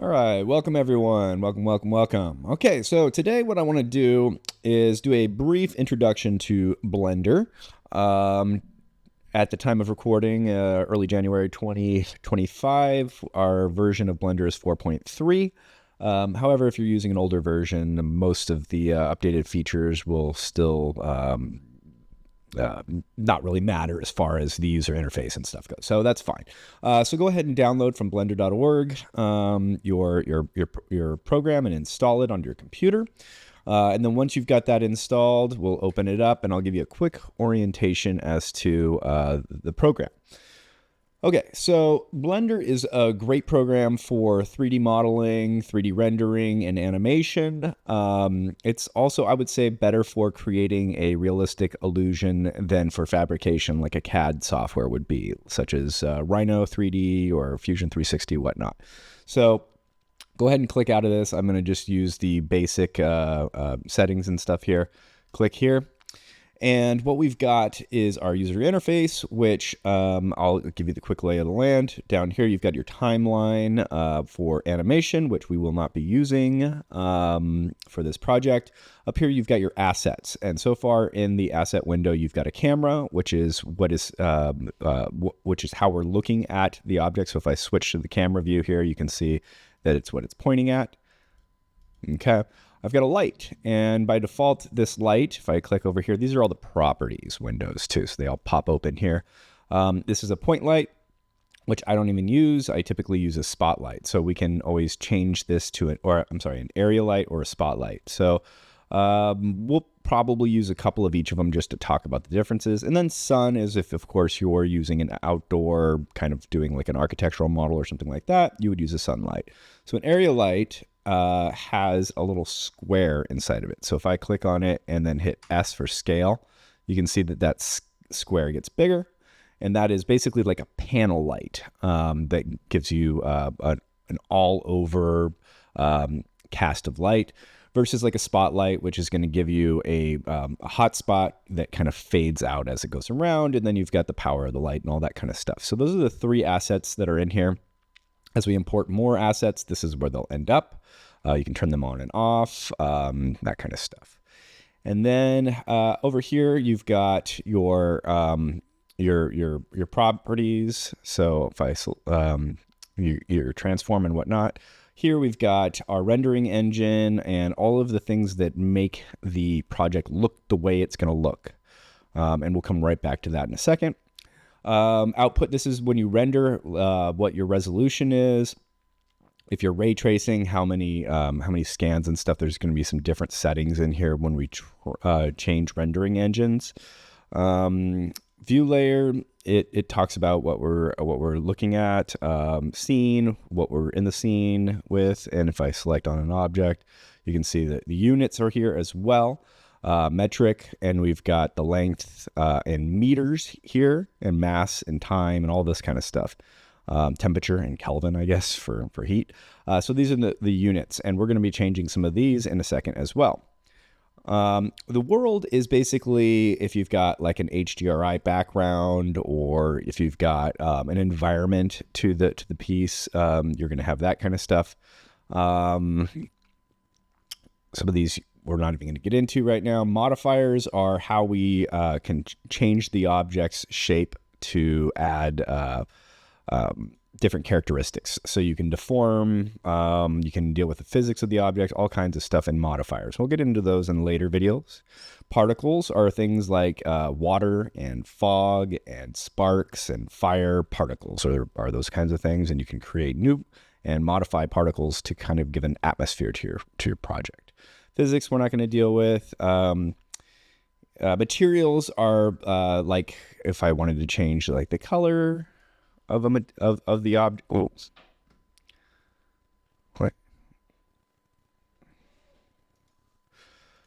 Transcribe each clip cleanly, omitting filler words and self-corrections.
All right, welcome everyone. Welcome. Okay, so today what I want to do is do a brief introduction to Blender. At the time of recording, early January 2025, our version of Blender is 4.3. However, if you're using an older version, most of the updated features will still not really matter as far as the user interface and stuff goes. So that's fine. So go ahead and download from blender.org your program and install it on your computer. And then once you've got that installed, we'll open it up and I'll give you a quick orientation as to the program. Okay, so Blender is a great program for 3D modeling, 3D rendering, and animation. It's also, I would say, better for creating a realistic illusion than for fabrication like a CAD software would be, such as Rhino 3D or Fusion 360, whatnot. So go ahead and click out of this. I'm going to just use the basic settings and stuff here. Click here. And what we've got is our user interface, which I'll give you the quick lay of the land. Down here, you've got your timeline for animation, which we will not be using for this project. Up here, you've got your assets. And so far in the asset window, you've got a camera, which is how we're looking at the object. So if I switch to the camera view here, you can see that it's what it's pointing at. Okay. I've got a light, and by default, this light, if I click over here, these are all the properties windows too, so they all pop open here. This is a point light, which I don't even use. I typically use a spotlight, so we can always change this to an area light or a spotlight. So we'll probably use a couple of each of them just to talk about the differences. And then sun is if, of course, you're using an outdoor kind of doing like an architectural model or something like that, you would use a sunlight. So an area light has a little square inside of it. So if I click on it and then hit S for scale, you can see that that square gets bigger. And that is basically like a panel light that gives you an all-over cast of light versus like a spotlight, which is going to give you a hot spot that kind of fades out as it goes around. And then you've got the power of the light and all that kind of stuff. So those are the three assets that are in here. As we import more assets, this is where they'll end up. You can turn them on and off, that kind of stuff. And then over here, you've got your properties. So if I your transform and whatnot. Here we've got our rendering engine and all of the things that make the project look the way it's going to look. And we'll come right back to that in a second. Output, this is when you render what your resolution is. If you're ray tracing, how many scans and stuff. There's going to be some different settings in here when we change rendering engines. View layer, it talks about what we're looking at. Scene, what we're in the scene with, and if I select on an object, you can see that the units are here as well. Metric, and we've got the length in meters here, and mass and time and all this kind of stuff. Temperature and Kelvin, I guess, for heat. So these are the units, and we're going to be changing some of these in a second as well. The world is basically if you've got like an HDRI background, or if you've got an environment to the piece, you're going to have that kind of stuff. Some of these we're not even going to get into right now. Modifiers are how we can change the object's shape to add different characteristics. So you can deform, you can deal with the physics of the object, all kinds of stuff in modifiers. We'll get into those in later videos. Particles are things like water and fog and sparks and fire. Particles are those kinds of things, and you can create new and modify particles to kind of give an atmosphere to your project. Physics we're not going to deal with. Materials are like if I wanted to change like the color of the object. Oh. What?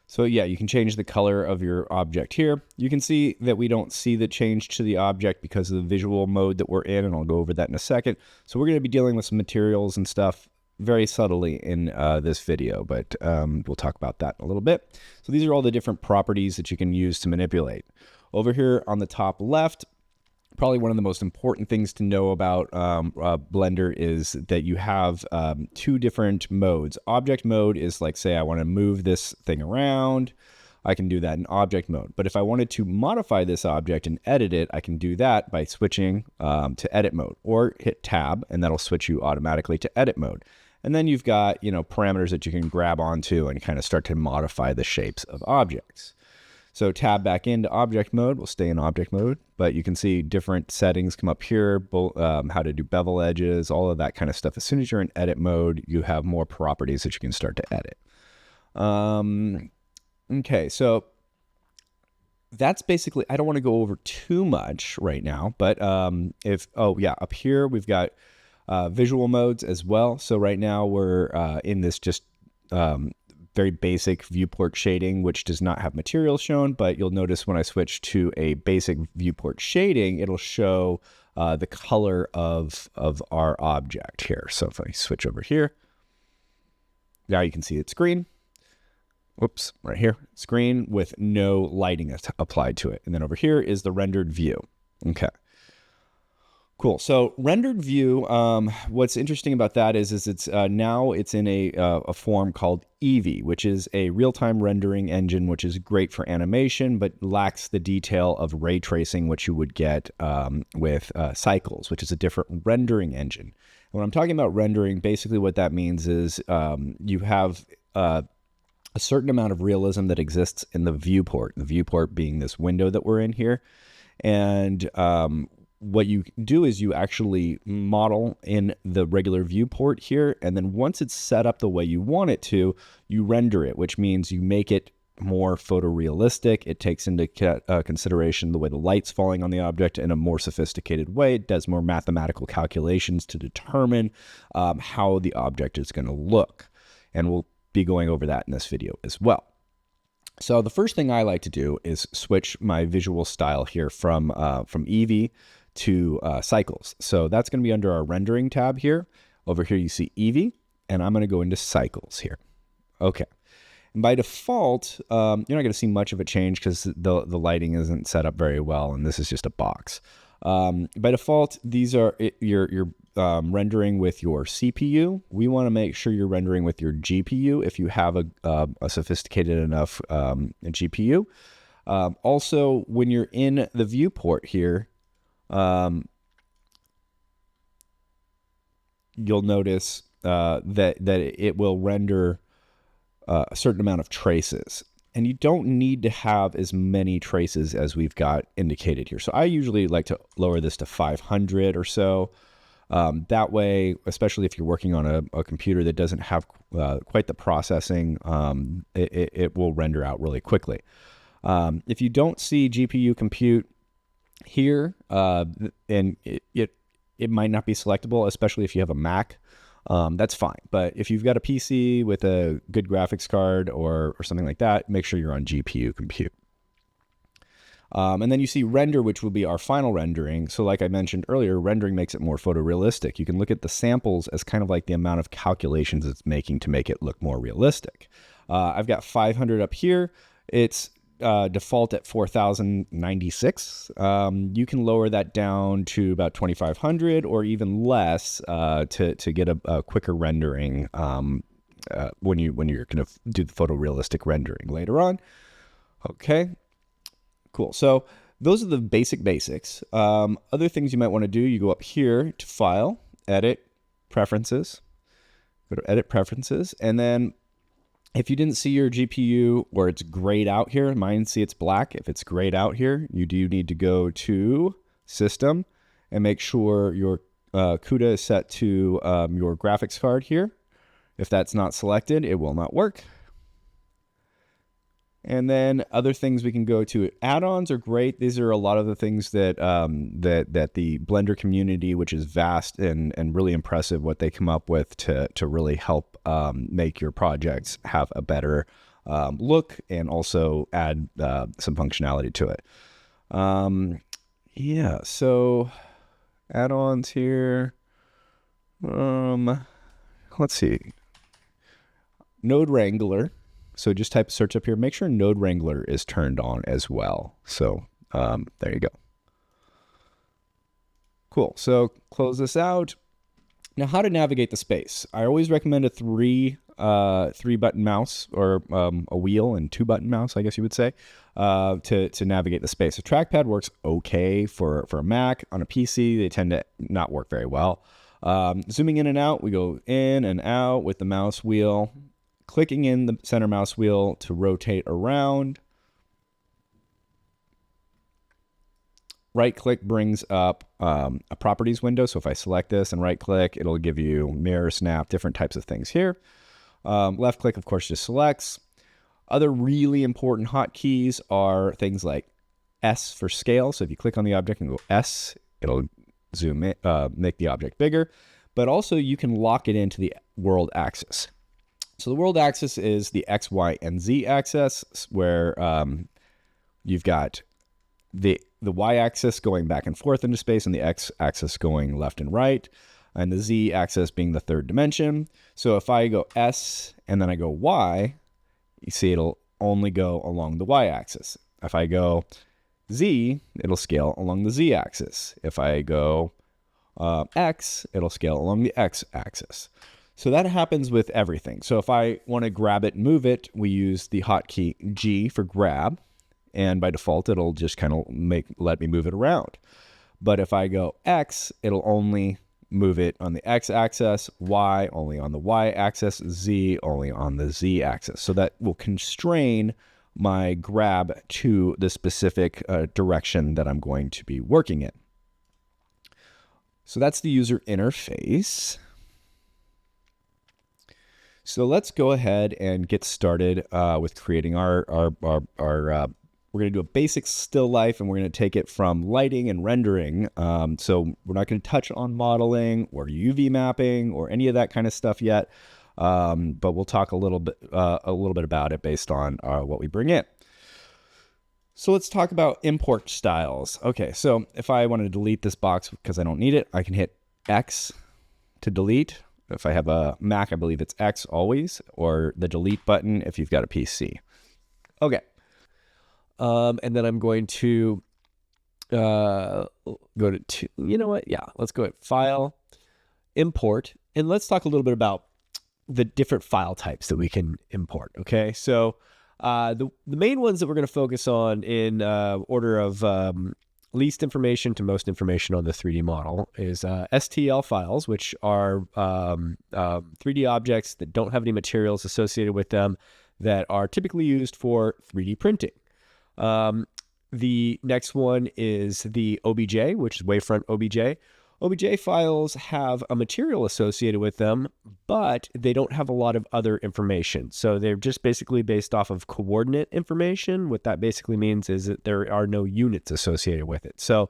So yeah, you can change the color of your object here. You can see that we don't see the change to the object because of the visual mode that we're in, and I'll go over that in a second. So we're going to be dealing with some materials and stuff very subtly in this video, but we'll talk about that in a little bit. So these are all the different properties that you can use to manipulate. Over here on the top left, Probably one of the most important things to know about Blender is that you have two different modes. Object mode is like, say I want to move this thing around, I can do that in object mode. But if I wanted to modify this object and edit it, I can do that by switching to edit mode, or hit tab and that'll switch you automatically to edit mode. And then you've got, you know, parameters that you can grab onto and kind of start to modify the shapes of objects. So tab back into object mode, we'll stay in object mode, but you can see different settings come up here, how to do bevel edges, all of that kind of stuff. As soon as you're in edit mode, you have more properties that you can start to edit. Okay, so that's basically, I don't want to go over too much right now, but up here we've got visual modes as well. So right now we're in this just very basic viewport shading, which does not have material shown, but you'll notice when I switch to a basic viewport shading, it'll show the color of our object here. So if I switch over here, now you can see it's green. Whoops, right here, it's green with no lighting applied to it. And then over here is the rendered view. Okay. Cool. So rendered view, what's interesting about that is it's now it's in a form called Eevee, which is a real-time rendering engine, which is great for animation, but lacks the detail of ray tracing, which you would get with Cycles, which is a different rendering engine. And when I'm talking about rendering, basically what that means is you have a certain amount of realism that exists in the viewport being this window that we're in here. And what you do is you actually model in the regular viewport here, and then once it's set up the way you want it to, you render it, which means you make it more photorealistic. It takes into consideration the way the light's falling on the object in a more sophisticated way. It does more mathematical calculations to determine how the object is going to look. And we'll be going over that in this video as well. So the first thing I like to do is switch my visual style here from Eevee to Cycles. So that's going to be under our rendering tab here. Over here you see Eevee, and I'm going to go into Cycles here. Okay. And by default, you're not going to see much of a change because the lighting isn't set up very well, and this is just a box. By default, these are you're rendering with your CPU. We want to make sure you're rendering with your GPU if you have a sophisticated enough GPU. Also, when you're in the viewport here, you'll notice that it will render a certain amount of traces. And you don't need to have as many traces as we've got indicated here. So I usually like to lower this to 500 or so. That way, especially if you're working on a computer that doesn't have quite the processing, it will render out really quickly. If you don't see GPU compute here, and it might not be selectable, especially if you have a Mac. That's fine. But if you've got a PC with a good graphics card or something like that, make sure you're on GPU compute. And then you see render, which will be our final rendering. So like I mentioned earlier, rendering makes it more photorealistic. You can look at the samples as kind of like the amount of calculations it's making to make it look more realistic. I've got 500 up here. It's default at 4096. You can lower that down to about 2500 or even less to get a quicker rendering when you're going to do the photorealistic rendering later on. Okay, cool. So those are the basics. Other things you might want to do, you go up here to File, Edit, Preferences, go to Edit Preferences, and then if you didn't see your GPU where it's grayed out here, mine see it's black. If it's grayed out here, you do need to go to System and make sure your CUDA is set to your graphics card here. If that's not selected, it will not work. And then other things we can go to. Add-ons are great. These are a lot of the things that that the Blender community, which is vast and really impressive, what they come up with to really help make your projects have a better look and also add some functionality to it. Yeah, so add-ons here. Let's see. Node Wrangler. So just type search up here. Make sure Node Wrangler is turned on as well. So there you go. Cool. So close this out. Now, how to navigate the space. I always recommend a three button mouse, or a wheel and 2-button mouse, I guess you would say, to navigate the space. A trackpad works okay for a Mac. On a PC, they tend to not work very well. Zooming in and out, we go in and out with the mouse wheel, clicking in the center mouse wheel to rotate around. Right click brings up a properties window. So if I select this and right click, it'll give you mirror, snap, different types of things here. Left click, of course, just selects. Other really important hotkeys are things like S for scale. So if you click on the object and go S, it'll zoom in, make the object bigger. But also you can lock it into the world axis. So the world axis is the X, Y, and Z axis, where you've got the y-axis going back and forth into space and the x-axis going left and right, and the z-axis being the third dimension. So if I go S and then I go Y, you see it'll only go along the y-axis. If I go Z, it'll scale along the z-axis. If I go X, it'll scale along the x-axis. So that happens with everything. So if I want to grab it and move it, we use the hotkey G for grab. And by default, it'll just kind of let me move it around. But if I go X, it'll only move it on the x-axis, Y only on the y-axis, Z only on the z-axis. So that will constrain my grab to the specific direction that I'm going to be working in. So that's the user interface. So let's go ahead and get started with creating our we're going to do a basic still life, and we're going to take it from lighting and rendering. So we're not going to touch on modeling or UV mapping or any of that kind of stuff yet. But we'll talk a little bit about it based on what we bring in. So let's talk about import styles. Okay, so if I want to delete this box because I don't need it, I can hit X to delete. If I have a Mac, I believe it's X always, or the delete button if you've got a PC. Okay. And then I'm going to go to, you know what? Yeah, let's go at File, Import, and let's talk a little bit about the different file types that we can import. Okay, so the main ones that we're going to focus on in order of least information to most information on the 3D model is STL files, which are 3D objects that don't have any materials associated with them that are typically used for 3D printing. The next one is the OBJ, which is Wavefront OBJ. OBJ files have a material associated with them, but they don't have a lot of other information. So they're just basically based off of coordinate information. What that basically means is that there are no units associated with it. So,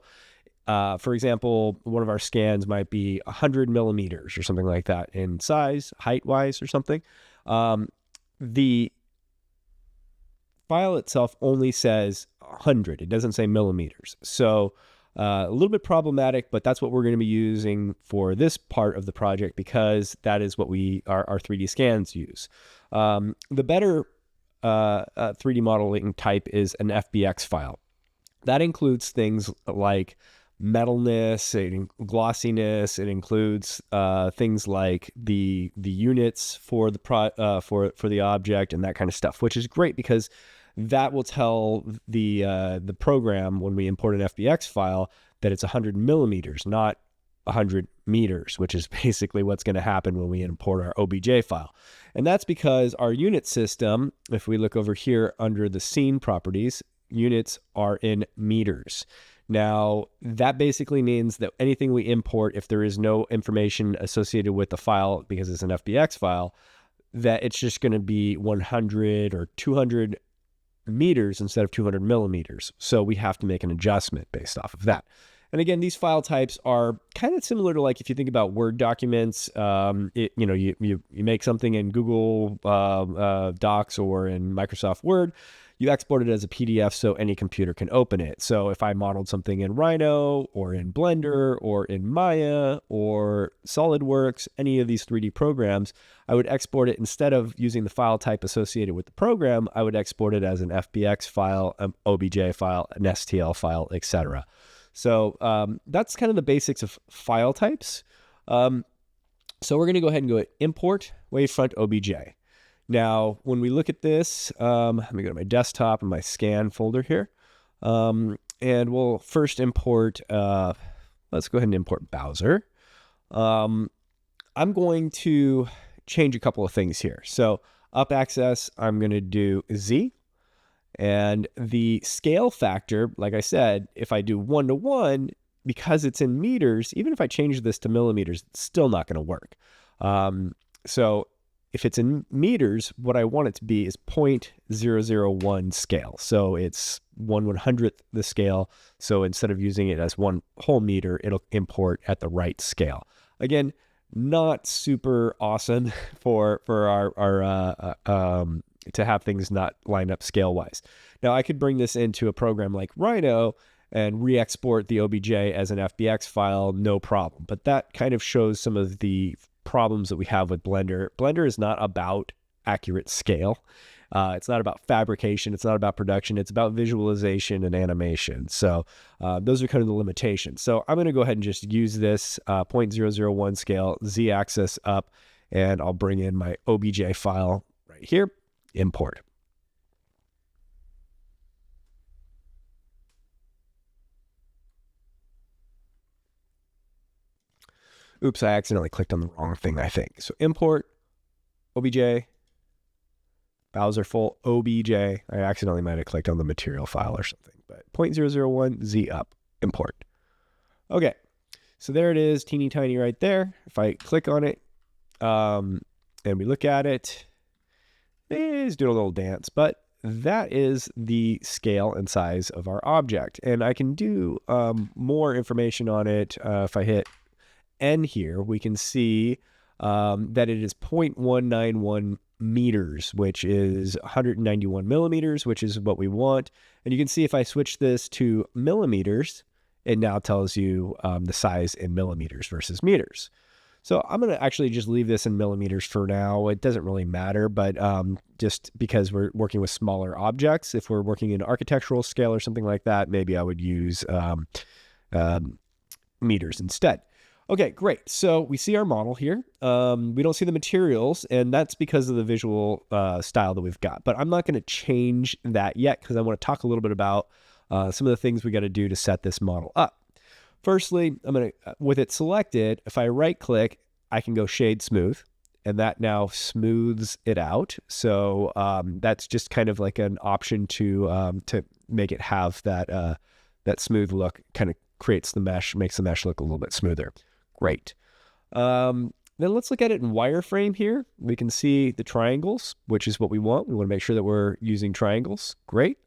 for example, one of our scans might be 100 millimeters or something like that in size, height-wise or something. The file itself only says 100. It doesn't say millimeters. So a little bit problematic, but that's what we're going to be using for this part of the project because that is what our 3D scans use. The better 3D modeling type is an FBX file. That includes things like metalness, glossiness. It includes things like the units for the object and that kind of stuff, which is great because that will tell the program when we import an FBX file that it's 100 millimeters, not 100 meters, which is basically what's going to happen when we import our OBJ file. And that's because our unit system, if we look over here under the scene properties, units are in meters. Now, that basically means that anything we import, if there is no information associated with the file because it's an FBX file, that it's just going to be 100 or 200 meters instead of 200 millimeters. So we have to make an adjustment based off of that. And again, these file types are kind of similar to, like, if you think about Word documents, you make something in Google Docs or in Microsoft Word, you export it as a PDF so any computer can open it. So if I modeled something in Rhino or in Blender or in Maya or SolidWorks, any of these 3D programs, I would export it instead of using the file type associated with the program. I would export it as an FBX file, an OBJ file, an STL file, etc. So that's kind of the basics of file types. So we're going to go ahead and go at import wavefront OBJ. Now, when we look at this, let me go to my desktop and my scan folder here. And we'll first import, let's go ahead and import Bowser. I'm going to change a couple of things here. So up axis, I'm going to do Z. And the scale factor, like I said, if I do 1:1, because it's in meters, even if I change this to millimeters, it's still not going to work. So if it's in meters, what I want it to be is 0.001 scale. So it's 1/100th the scale. So instead of using it as one whole meter, it'll import at the right scale. Again, not super awesome for our to have things not line up scale wise. Now I could bring this into a program like Rhino and re-export the OBJ as an FBX file, no problem. But that kind of shows some of the problems that we have with Blender. Blender is not about accurate scale. It's not about fabrication. It's not about production. It's about visualization and animation. So those are kind of the limitations. So I'm going to go ahead and just use this 0.001 scale, Z-axis up, and I'll bring in my OBJ file right here, import. Oops, I accidentally clicked on the wrong thing, I think. So import, OBJ, Bowser full OBJ. I accidentally might have clicked on the material file or something, but 0.001 Z up, import. Okay, so there it is, teeny tiny right there. If I click on it and we look at it, it's doing a little dance, but that is the scale and size of our object. And I can do more information on it. If I hit N here, we can see that it is 0.191 meters, which is 191 millimeters, which is what we want. And you can see if I switch this to millimeters, it now tells you the size in millimeters versus meters. So I'm going to actually just leave this in millimeters for now. It doesn't really matter, but just because we're working with smaller objects, if we're working in architectural scale or something like that, maybe I would use meters instead. Okay, great. So we see our model here. We don't see the materials, and that's because of the visual style that we've got. But I'm not going to change that yet because I want to talk a little bit about some of the things we got to do to set this model up. Firstly, I'm going to, with it selected, if I right click, I can go shade smooth, and that now smooths it out. So that's just kind of like an option to make it have that that smooth look. Kind of creates the mesh, makes the mesh look a little bit smoother. Great. Then let's look at it in wireframe here. We can see the triangles, which is what we want. We want to make sure that we're using triangles. Great.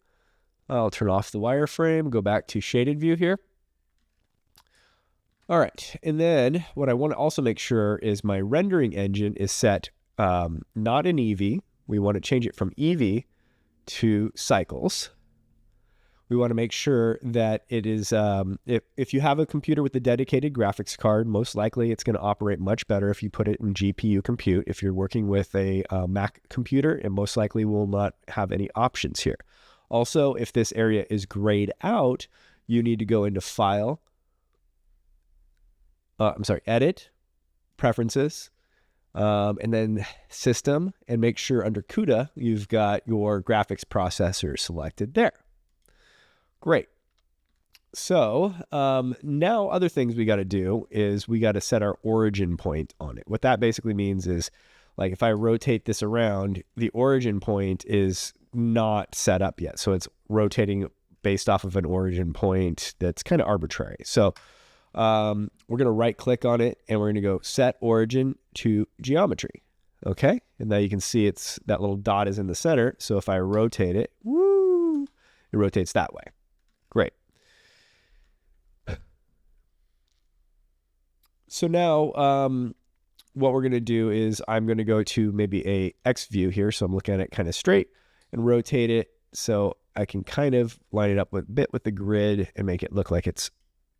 I'll turn off the wireframe, go back to shaded view here. All right, and then what I want to also make sure is my rendering engine is set not in Eevee. We want to change it from Eevee to cycles. We want to make sure that it is, if you have a computer with a dedicated graphics card, most likely it's going to operate much better if you put it in GPU compute. If you're working with a Mac computer, it most likely will not have any options here. Also, if this area is grayed out, you need to go into File, Edit, Preferences, and then System, and make sure under CUDA, you've got your graphics processor selected there. Great. So now other things we got to do is we got to set our origin point on it. What that basically means is, like, if I rotate this around, the origin point is not set up yet. So it's rotating based off of an origin point that's kind of arbitrary. So we're going to right click on it and we're going to go set origin to geometry. Okay. And now you can see it's that little dot is in the center. So if I rotate it, woo, it rotates that way. Great. So now what we're going to do is I'm going to go to maybe a X view here. So I'm looking at it kind of straight and rotate it so I can kind of line it up a bit with the grid and make it look like it's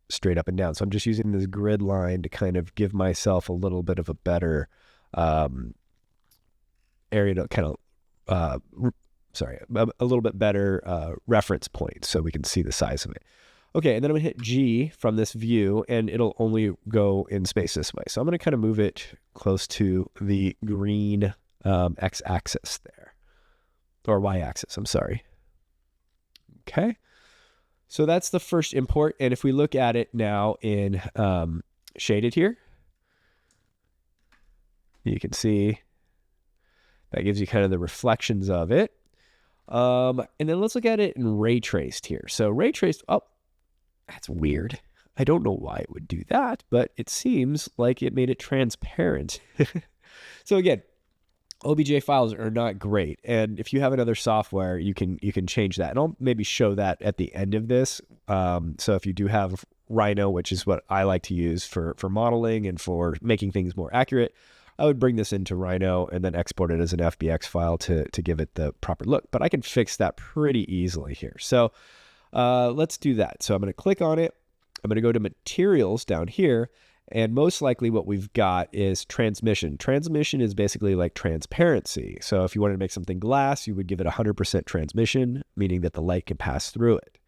straight up and down. So I'm just using this grid line to kind of give myself a little bit of a better area to kind of, a little bit better reference point so we can see the size of it. Okay, and then I'm gonna hit G from this view, and it'll only go in space this way. So I'm gonna kind of move it close to the green x-axis there, or y-axis, I'm sorry. Okay, so that's the first import, and if we look at it now in shaded here, you can see that gives you kind of the reflections of it. And then let's look at it in ray traced here. So ray traced, oh, that's weird. I don't know why it would do that, but it seems like it made it transparent. So again, OBJ files are not great. And if you have another software, you can change that. And I'll maybe show that at the end of this. So if you do have Rhino, which is what I like to use for modeling and for making things more accurate, I would bring this into Rhino and then export it as an FBX file to give it the proper look. But I can fix that pretty easily here. So let's do that. So I'm going to click on it. I'm going to go to materials down here. And most likely what we've got is transmission. Transmission is basically like transparency. So if you wanted to make something glass, you would give it 100% transmission, meaning that the light can pass through it.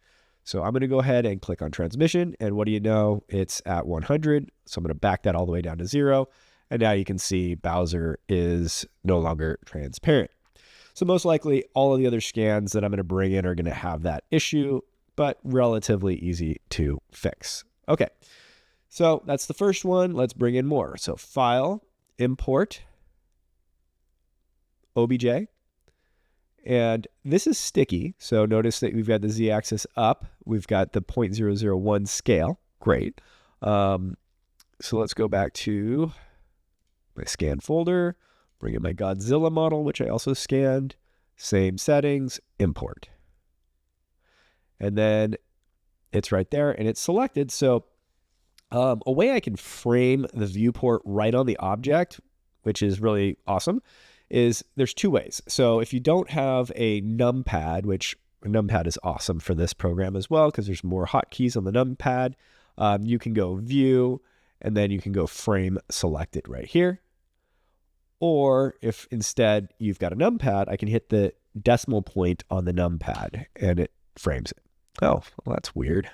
So I'm going to go ahead and click on transmission. And what do you know? It's at 100. So I'm going to back that all the way down to 0. And now you can see Bowser is no longer transparent. So most likely all of the other scans that I'm going to bring in are going to have that issue, but relatively easy to fix. Okay, so that's the first one. Let's bring in more. So File, Import, OBJ. And this is sticky. So notice that we've got the z-axis up. We've got the 0.001 scale. Great. So let's go back to my scan folder, bring in my Godzilla model, which I also scanned, same settings, import. And then it's right there and it's selected. So a way I can frame the viewport right on the object, which is really awesome, is there's two ways. So if you don't have a numpad, which a numpad is awesome for this program as well, because there's more hotkeys on the numpad, you can go view, and then you can go frame selected right here. Or if instead you've got a numpad, I can hit the decimal point on the numpad and it frames it. Oh, well, that's weird.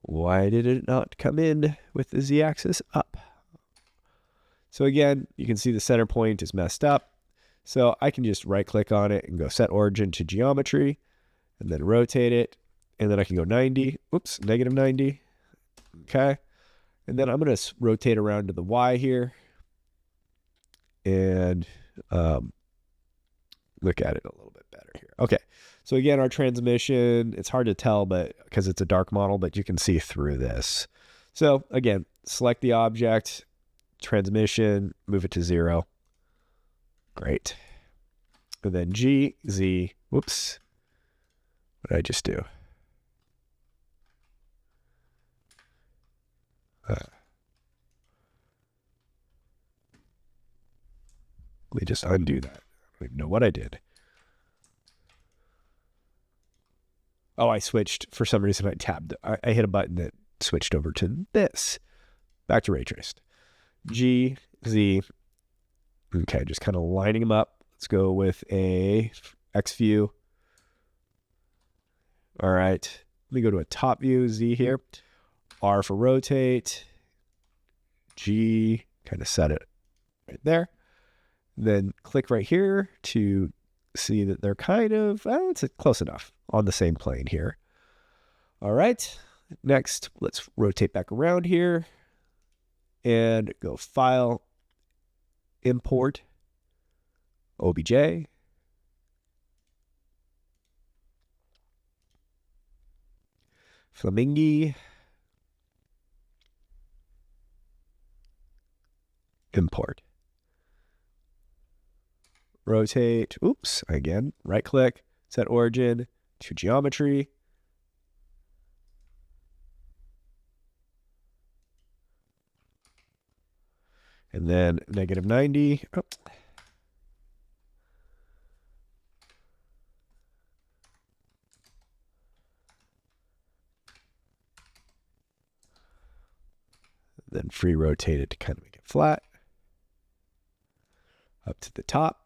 Why did it not come in with the z-axis up? So again, you can see the center point is messed up. So I can just right click on it and go set origin to geometry and then rotate it. And then I can go 90, oops, negative 90. Okay. And then I'm going to rotate around to the Y here and look at it a little bit better here. Okay. So again, our transmission, it's hard to tell, but because it's a dark model, but you can see through this. So again, select the object, transmission, move it to 0. Great. And then G, Z, whoops. What did I just do? Let me just undo that. I don't even know what I did. Oh, I switched. For some reason, I tabbed. I hit a button that switched over to this. Back to ray traced. G, Z. Okay, just kind of lining them up. Let's go with a X view. All right. Let me go to a top view, Z here. R for rotate. G, kind of set it right there. Then click right here to see that they're kind of, it's close enough on the same plane here. All right. Next, let's rotate back around here and go File, Import, OBJ. Flamingi. Import. Rotate, oops, again, right click, set origin to geometry. And then negative 90. Oh. Then free rotate it to kind of make it flat. Up to the top.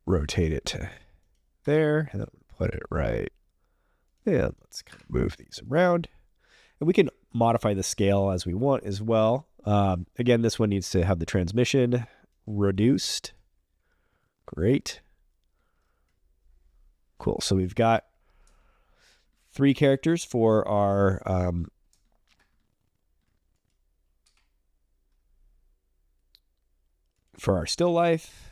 Rotate it to there, and then put it right And let's kind of move these around. And we can modify the scale as we want as well. Again, this one needs to have the transmission reduced. Great. Cool. So we've got 3 characters for our still life.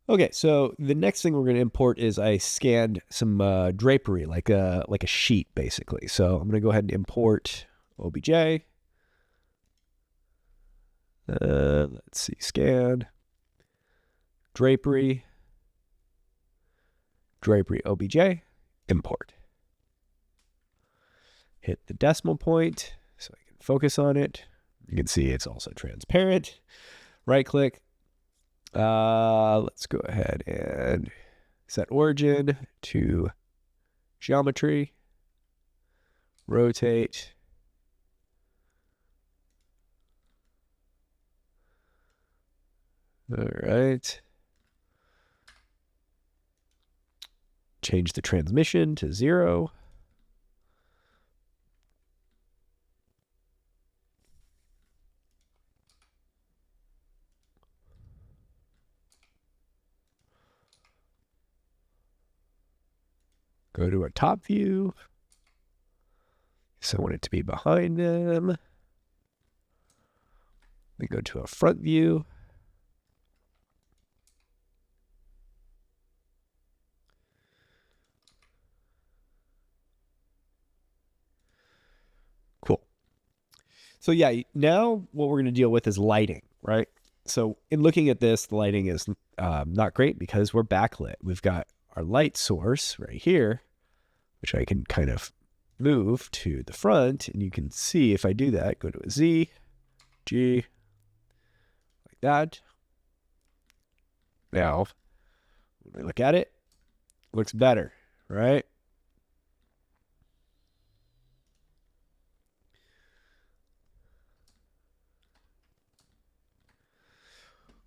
Okay, so the next thing we're going to import is I scanned some drapery, like a sheet, basically. So I'm going to go ahead and import OBJ. Let's see, scan, drapery OBJ, import. Hit the decimal point so I can focus on it. You can see it's also transparent. Right click. Let's go ahead and set origin to geometry, rotate. All right. Change the transmission to 0. Go to a top view. So I want it to be behind them. Then go to a front view. Cool. So yeah, now what we're going to deal with is lighting, right? So in looking at this, the lighting is not great because we're backlit. We've got our light source right here, which I can kind of move to the front, and you can see if I do that, go to a Z, G, like that. Now, when we look at it, it looks better, right?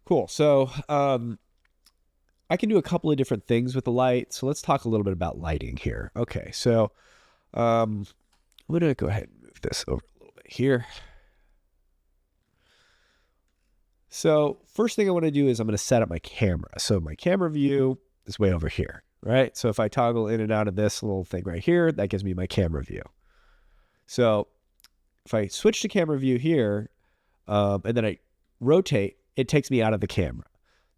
Cool. So I can do a couple of different things with the light. So let's talk a little bit about lighting here. Okay, so I'm going to go ahead and move this over a little bit here. So first thing I want to do is I'm going to set up my camera. So my camera view is way over here, right? So if I toggle in and out of this little thing right here, that gives me my camera view. So if I switch to camera view here, and then I rotate, it takes me out of the camera.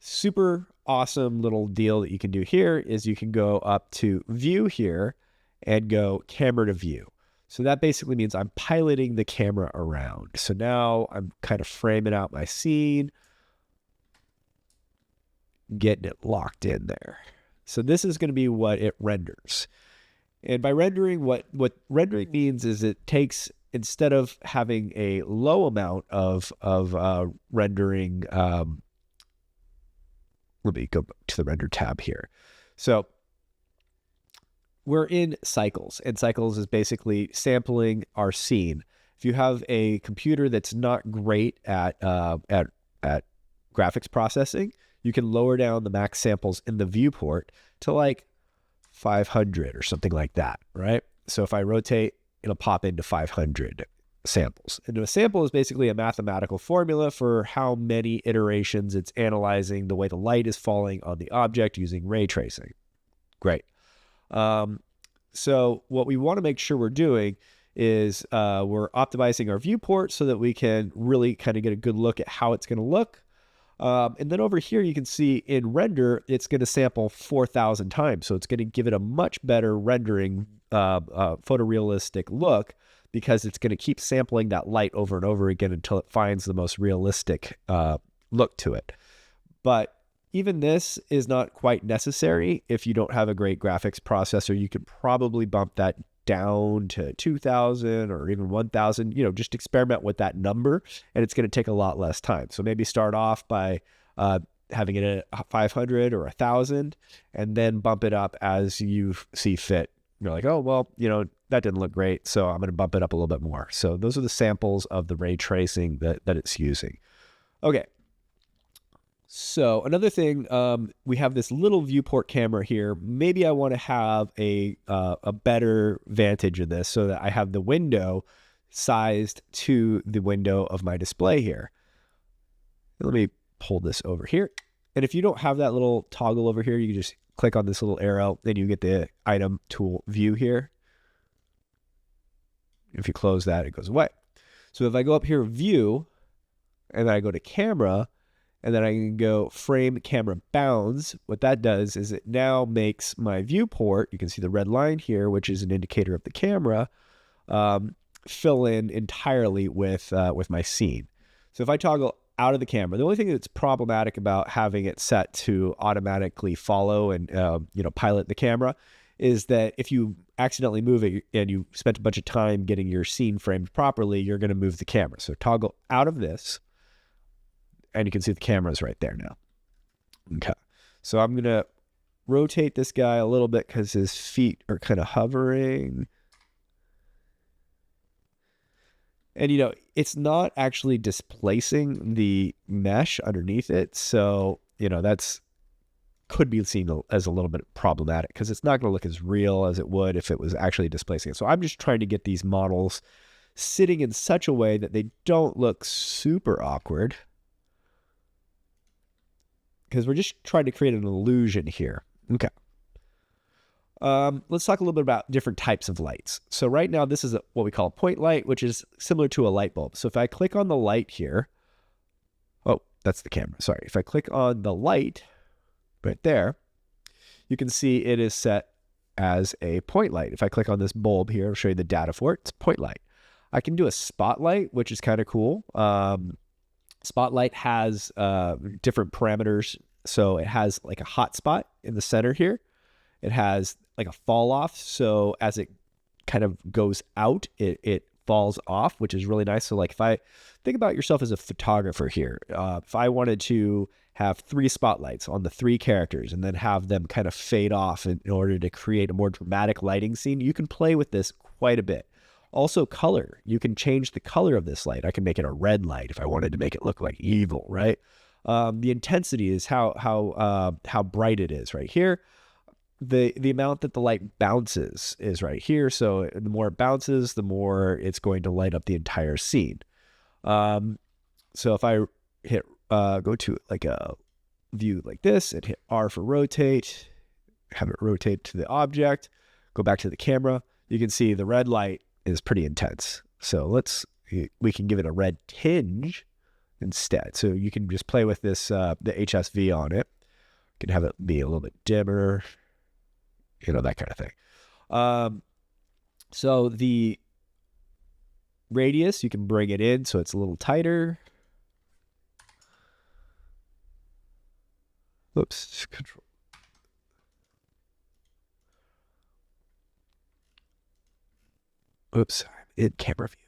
Super awesome little deal that you can do here is you can go up to view here and go camera to view. So that basically means I'm piloting the camera around. So now I'm kind of framing out my scene, getting it locked in there. So this is going to be what it renders. And by rendering, what rendering means is it takes, instead of having a low amount of rendering, let me go to the render tab here. So we're in cycles, and cycles is basically sampling our scene. If you have a computer that's not great at graphics processing, you can lower down the max samples in the viewport to like 500 or something like that, right? So if I rotate, it'll pop into 500 samples. And a sample is basically a mathematical formula for how many iterations it's analyzing the way the light is falling on the object using ray tracing. Great. So what we want to make sure we're doing is we're optimizing our viewport so that we can really kind of get a good look at how it's going to look. And then over here, you can see in render, it's going to sample 4,000 times. So it's going to give it a much better rendering, photorealistic look, because it's going to keep sampling that light over and over again until it finds the most realistic look to it. But even this is not quite necessary. If you don't have a great graphics processor, you could probably bump that down to 2,000 or even 1,000, just experiment with that number, and it's going to take a lot less time. So maybe start off by having it at 500 or 1,000, and then bump it up as you see fit. You're like, oh, well, that didn't look great, so I'm going to bump it up a little bit more. So those are the samples of the ray tracing that it's using. Okay. So another thing, we have this little viewport camera here. Maybe I want to have a better vantage of this so that I have the window sized to the window of my display here. Let me pull this over here. And if you don't have that little toggle over here, you can just click on this little arrow, then you get the item tool view here. If you close that, it goes away. So if I go up here, view, and then I go to camera, and then I can go frame camera bounds. What that does is it now makes my viewport, you can see the red line here, which is an indicator of the camera, fill in entirely with my scene. So if I toggle out of the camera, the only thing that's problematic about having it set to automatically follow and pilot the camera is that if you accidentally move it and you spent a bunch of time getting your scene framed properly, you're going to move the camera. So toggle out of this, and you can see the camera's right there now. Okay. So I'm going to rotate this guy a little bit because his feet are kind of hovering. And, it's not actually displacing the mesh underneath it. So, that's could be seen as a little bit problematic because it's not going to look as real as it would if it was actually displacing it. So I'm just trying to get these models sitting in such a way that they don't look super awkward, because we're just trying to create an illusion here. Okay. Let's talk a little bit about different types of lights. So right now, this is what we call a point light, which is similar to a light bulb. So if I click on the light here, oh, that's the camera. Sorry. If I click on the light right there, you can see it is set as a point light. If I click on this bulb here, I'll show you the data for it. It's point light. I can do a spotlight, which is kind of cool. Spotlight has different parameters. So it has like a hot spot in the center here. It has like a fall off. So as it kind of goes out, it falls off, which is really nice. So like if I think about yourself as a photographer here, if I wanted to have 3 spotlights on the 3 characters and then have them kind of fade off in order to create a more dramatic lighting scene, you can play with this quite a bit. Also color, you can change the color of this light. I can make it a red light if I wanted to make it look like evil, right? The intensity is how bright it is right here. The amount that the light bounces is right here. So the more it bounces, the more it's going to light up the entire scene. So if I hit go to like a view like this and hit R for rotate, have it rotate to the object, go back to the camera, you can see the red light is pretty intense. So we can give it a red tinge instead. So you can just play with this, the HSV on it. You can have it be a little bit dimmer, that kind of thing. So the radius, you can bring it in so it's a little tighter. Oops, control. Oops, in camera view.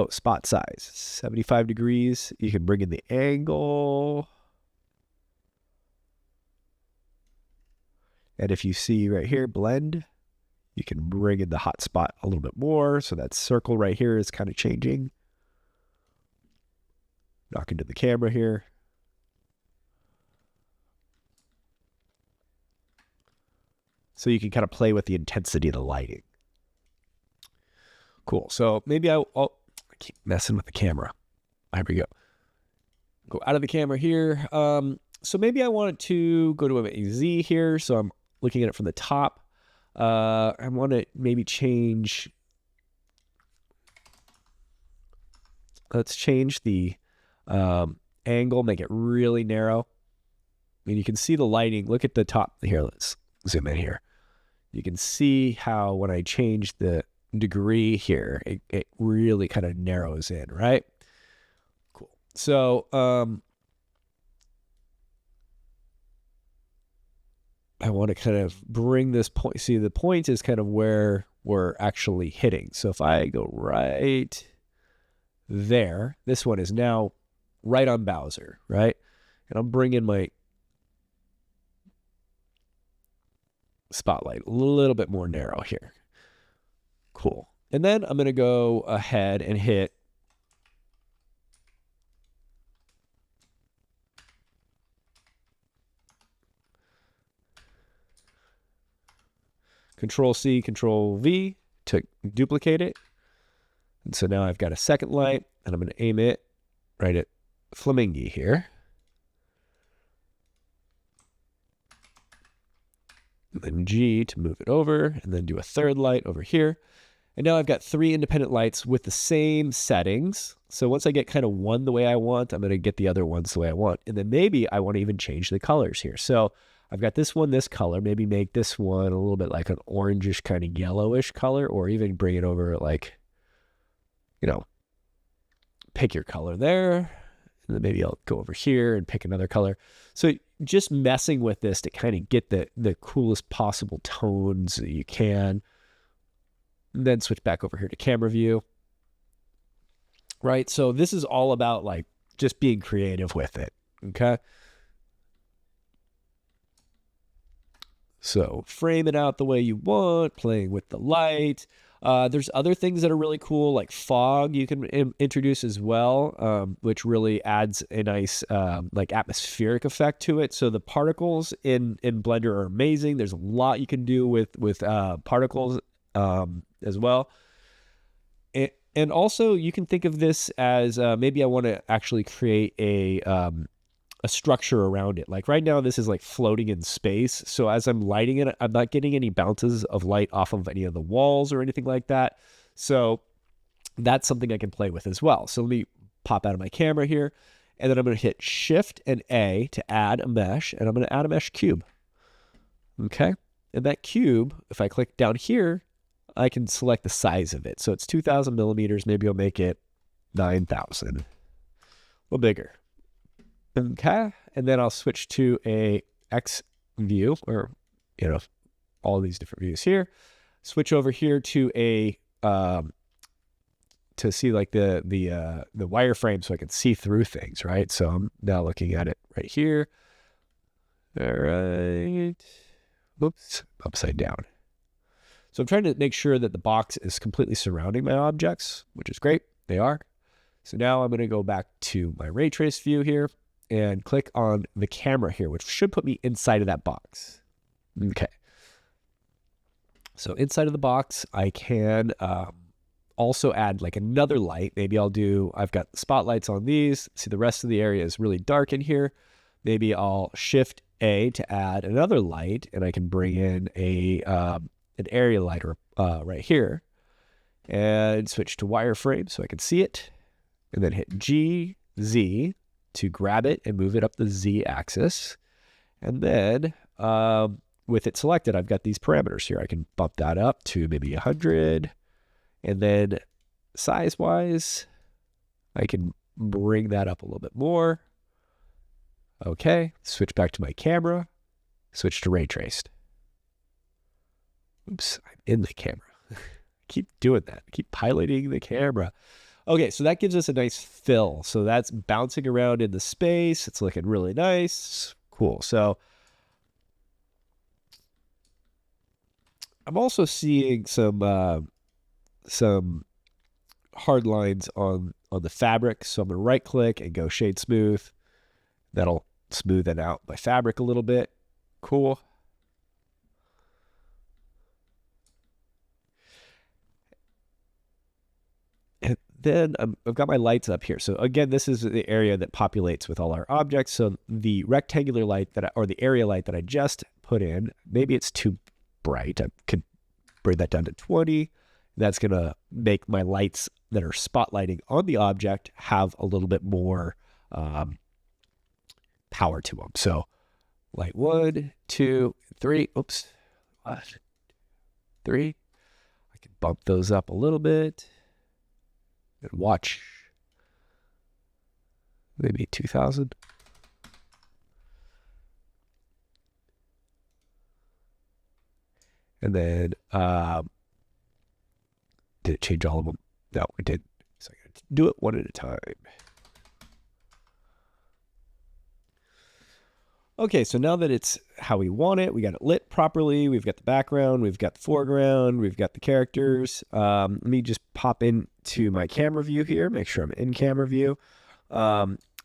Spot size, 75 degrees. You can bring in the angle. And if you see right here, blend, you can bring in the hot spot a little bit more. So that circle right here is kind of changing. Knock into the camera here. So you can kind of play with the intensity of the lighting. Cool. So maybe I keep messing with the camera. Here we go. Go out of the camera here. So maybe I wanted to go to a Z here. So I'm looking at it from the top. I want to maybe change. Let's change the angle, make it really narrow. And you can see the lighting. Look at the top here. Let's zoom in here. You can see how when I change the degree here, it really kind of narrows in, right? Cool. So I want to kind of bring this point. See, the point is kind of where we're actually hitting. So if I go right there, this one is now right on Bowser, right? And I'll bring in my spotlight a little bit more narrow here. Cool. And then I'm going to go ahead and hit Control C, Control V to duplicate it. And so now I've got a second light, and I'm going to aim it right at Flamingi here. And then G to move it over, and then do a third light over here. And now I've got 3 independent lights with the same settings. So once I get kind of one the way I want, I'm going to get the other ones the way I want. And then maybe I want to even change the colors here. So I've got this one, this color, maybe make this one a little bit like an orangish kind of yellowish color, or even bring it over like, you know, pick your color there. And then maybe I'll go over here and pick another color. So just messing with this to kind of get the coolest possible tones that you can. And then switch back over here to camera view. Right? So this is all about like just being creative with it. Okay? So frame it out the way you want, playing with the light. There's other things that are really cool, like fog you can introduce as well, which really adds a nice like atmospheric effect to it. So the particles in Blender are amazing. There's a lot you can do with particles as well. And also you can think of this as maybe I want to actually create a structure around it. Like right now, this is like floating in space. So as I'm lighting it, I'm not getting any bounces of light off of any of the walls or anything like that. So that's something I can play with as well. So let me pop out of my camera here, and then I'm going to hit Shift and A to add a mesh, and I'm going to add a mesh cube. Okay. And that cube, if I click down here, I can select the size of it. So it's 2,000 millimeters. Maybe I'll make it 9,000. A little bigger. Okay, and then I'll switch to a X view, or you know, all these different views here. Switch over here to a to see like the wireframe, so I can see through things. Right, so I'm now looking at it right here. All right, oops, upside down. So I'm trying to make sure that the box is completely surrounding my objects, which is great. They are. So now I'm going to go back to my ray trace view here and click on the camera here, which should put me inside of that box. Okay. So inside of the box, I can also add like another light. Maybe I've got spotlights on these. See, the rest of the area is really dark in here. Maybe I'll Shift A to add another light, and I can bring in an area light right here, and switch to wireframe so I can see it, and then hit G, Z to grab it and move it up the Z axis. And then with it selected, I've got these parameters here. I can bump that up to maybe 100. And then size-wise, I can bring that up a little bit more. Okay, switch back to my camera, switch to ray traced. Oops, I'm in the camera. Keep doing that. Keep piloting the camera. Okay, so that gives us a nice fill. So that's bouncing around in the space. It's looking really nice. Cool. So I'm also seeing some hard lines on the fabric. So I'm going to right click and go shade smooth. That'll smoothen out my fabric a little bit. Cool. And then I've got my lights up here. So again, this is the area that populates with all our objects. So the rectangular light or the area light that I just put in, maybe it's too bright. I could bring that down to 20. That's going to make my lights that are spotlighting on the object have a little bit more power to them. So light 1, 2, 3. Oops. 3. I can bump those up a little bit. And watch. Maybe 2,000. And then, did it change all of them? No, it didn't. So I got to do it one at a time. Okay, so now that it's how we want it, we got it lit properly, we've got the background, we've got the foreground, we've got the characters. Let me just pop into my camera view here, make sure I'm in camera view.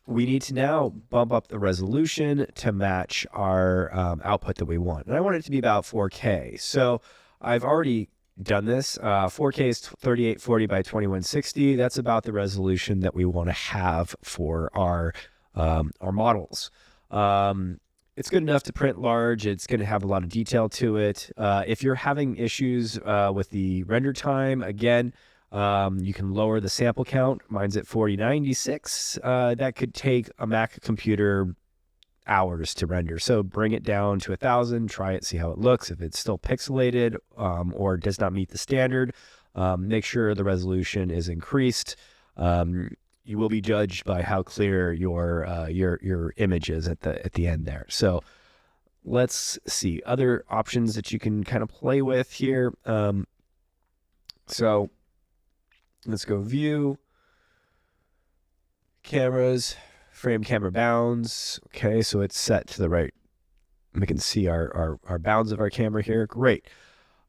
We need to now bump up the resolution to match our output that we want. And I want it to be about 4K. So I've already done this. 4K is 3840 by 2160. That's about the resolution that we want to have for our models. It's good enough to print large. It's going to have a lot of detail to it. If you're having issues with the render time, again, you can lower the sample count. Mine's at 4096. That could take a Mac computer hours to render. So bring it down to 1,000, try it, see how it looks. If it's still pixelated or does not meet the standard, make sure the resolution is increased. You will be judged by how clear your image is at the end there. So let's see other options that you can kind of play with here. So let's go view, cameras, frame camera bounds. Okay, so it's set to the right. We can see our bounds of our camera here. Great.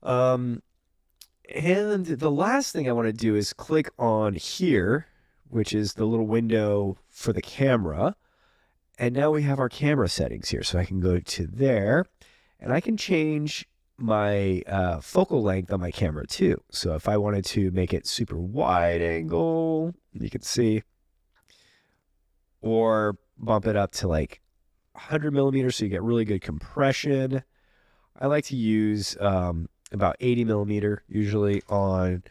And the last thing I want to do is click on here, which is the little window for the camera. And now we have our camera settings here. So I can go to there and I can change my focal length on my camera too. So if I wanted to make it super wide angle, you can see, or bump it up to like 100 millimeters so you get really good compression. I like to use about 80 millimeter usually on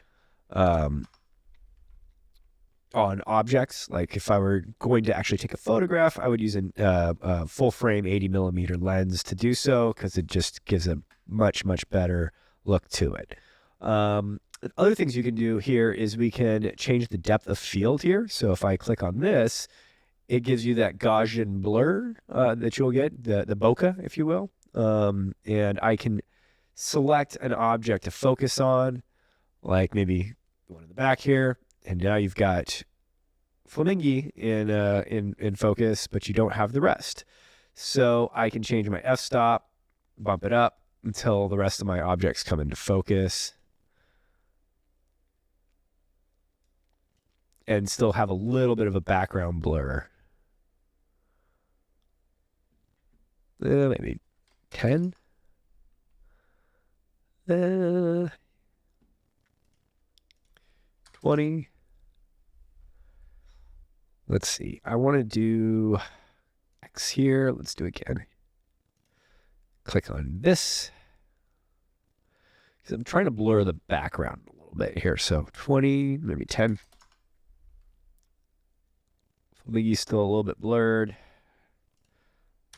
objects. Like if I were going to actually take a photograph, I would use a full frame 80 millimeter lens to do so, because it just gives a much better look to it. Other things you can do here is we can change the depth of field here. So if I click on this, it gives you that Gaussian blur that you'll get, the bokeh, if you will. And I can select an object to focus on, like maybe the one in the back here. And now you've got Flamingi in focus, but you don't have the rest. So I can change my f-stop, bump it up until the rest of my objects come into focus, and still have a little bit of a background blur. Maybe 10. 20. Let's see. I want to do X here. Let's do it again. Click on this, because I'm trying to blur the background a little bit here. So 20, maybe 10. Flamingi's still a little bit blurred.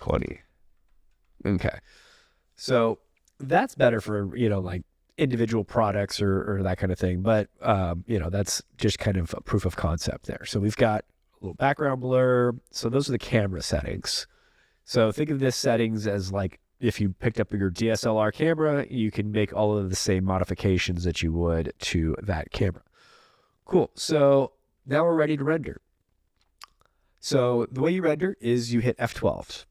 20. Okay. So that's better for, like individual products or that kind of thing. But, that's just kind of a proof of concept there. So we've got a little background blur. So those are the camera settings. So think of this settings as like, if you picked up your DSLR camera, you can make all of the same modifications that you would to that camera. Cool. So now we're ready to render. So the way you render is you hit F12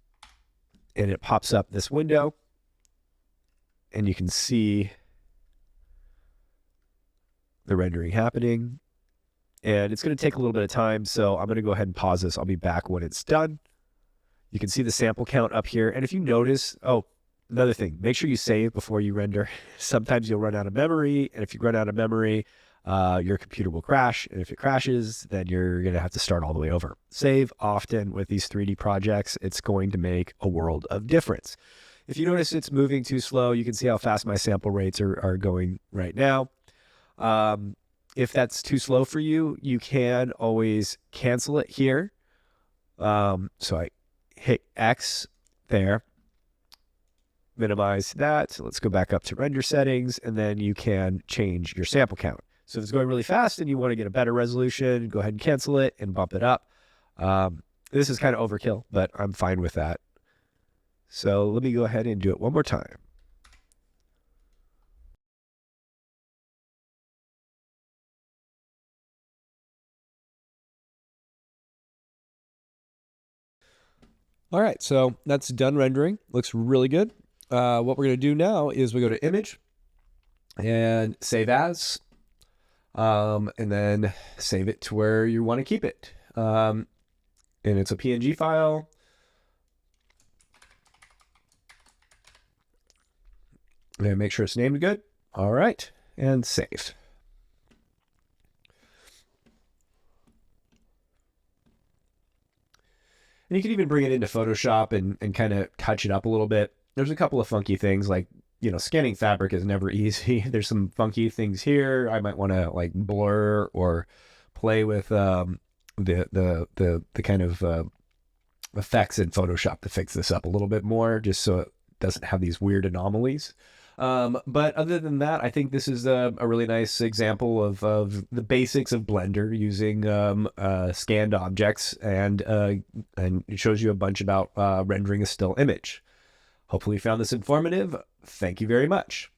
and it pops up this window, and you can see the rendering happening. And it's going to take a little bit of time, so I'm going to go ahead and pause this. I'll be back when it's done. You can see the sample count up here. And if you notice, another thing, make sure you save before you render. Sometimes you'll run out of memory, and if you run out of memory, your computer will crash. And if it crashes, then you're going to have to start all the way over. Save often with these 3D projects. It's going to make a world of difference. If you notice it's moving too slow, you can see how fast my sample rates are going right now. If that's too slow for you, you can always cancel it here. So I hit X there, minimize that. So let's go back up to render settings, and then you can change your sample count. So if it's going really fast and you want to get a better resolution, go ahead and cancel it and bump it up. This is kind of overkill, but I'm fine with that. So let me go ahead and do it one more time. All right, so that's done rendering. Looks really good. What we're going to do now is we go to Image and Save As, and then save it to where you want to keep it. And it's a PNG file. And make sure it's named good. All right, and save. And you can even bring it into Photoshop and kind of touch it up a little bit. There's a couple of funky things like, scanning fabric is never easy. There's some funky things here. I might want to like blur or play with the kind of effects in Photoshop to fix this up a little bit more, just so it doesn't have these weird anomalies. But other than that, I think this is a really nice example of the basics of Blender using scanned objects, and it shows you a bunch about rendering a still image. Hopefully you found this informative. Thank you very much.